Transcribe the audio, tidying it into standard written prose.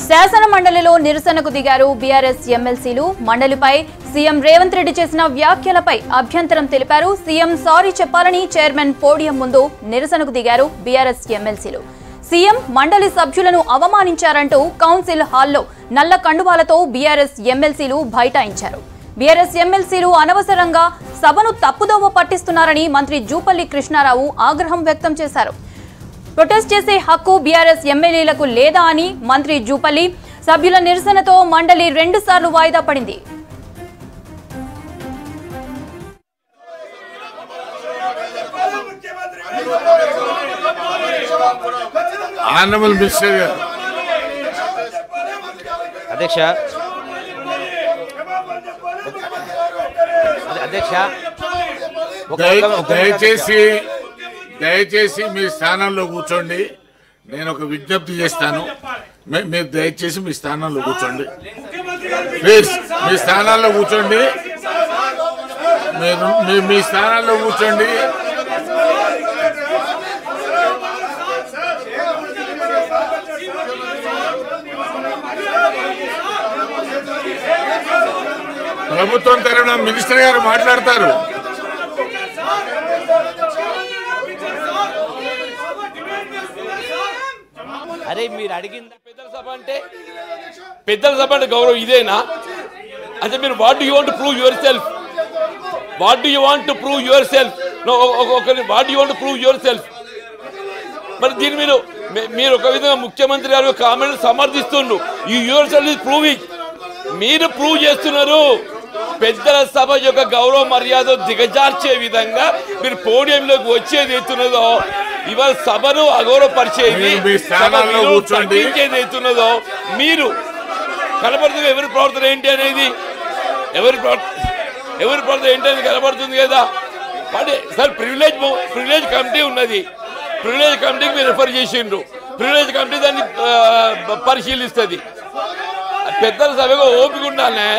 శాసన మండలిలో నిరసనకు దిగారు బీఆర్ఎస్ ఎమ్మెల్సీలు. మండలిపై సీఎం రేవంత్ రెడ్డి చేసిన వ్యాఖ్యలపై అభ్యంతరం తెలిపారు. సీఎం సారీ చెప్పాలని చైర్మన్ పోడియం ముందు నిరసనకు దిగారు బీఆర్ఎస్ ఎమ్మెల్సీలు. సీఎం మండలి సభ్యులను అవమానించారంటూ కౌన్సిల్ హాల్లో నల్ల కండువాలతో బీఆర్ఎస్ ఎమ్మెల్సీలు బైఠాయించారు. బీఆర్ఎస్ ఎమ్మెల్సీలు అనవసరంగా సభను తప్పుదోవ పట్టిస్తున్నారని మంత్రి జూపల్లి కృష్ణారావు ఆగ్రహం వ్యక్తం చేశారు. ప్రొటెస్ట్ చేసే హక్కు బీఆర్ఎస్ ఎమ్మెల్యేలకు లేదా అని మంత్రి జూపల్లి, సభ్యుల నిరసనతో మండలి 2 సార్లు వాయిదా పడింది. దయచేసి మీ స్థానంలో కూర్చోండి. నేను ఒక విజ్ఞప్తి చేస్తాను. మీరు దయచేసి మీ స్థానంలో కూర్చోండి. ప్లీజ్ మీ స్థానాల్లో కూర్చోండి. మీ స్థానాల్లో కూర్చోండి. ప్రభుత్వం తరఫున మినిస్టర్ గారు మాట్లాడతారు. అరే మీరు అడిగింది పెద్దల సభ అంటే గౌరవం ఇదేనా? అంటే మీరు what do you want to prove your self? What do you want to prove your self? What do you want to prove your self? మరి దీన్ని మీరు ఒక విధంగా ముఖ్యమంత్రి గారు కామెంట్ సమర్థిస్తుండ్రు. ఈ యువర్ సెల్ఫ్ ఇస్ ప్రూవింగ్. మీరు ప్రూవ్ చేస్తున్నారు. పెద్దల సభ యొక్క గౌరవ మర్యాద దిగజార్చే విధంగా మీరు పోడియంలోకి వచ్చేది ఎత్తున్నదో, ఇవాళ సభను అగౌరవపరిచేది ఎత్తున్నదో మీరు కనబడుతుంది. ఎవరి ప్రవర్తన ఏంటి అనేది ఎవరి ప్రవర్తన ఏంటి అనేది కనబడుతుంది కదా. అంటే సార్ ప్రివిలేజ్ కమిటీ ఉన్నది. ప్రివిలేజ్ కమిటీకి మీరు రిఫర్ చేసిండ్రు. ప్రివిలేజ్ కమిటీ దాన్ని పరిశీలిస్తుంది. పెద్దల సభగా ఓపిక ఉండాలనే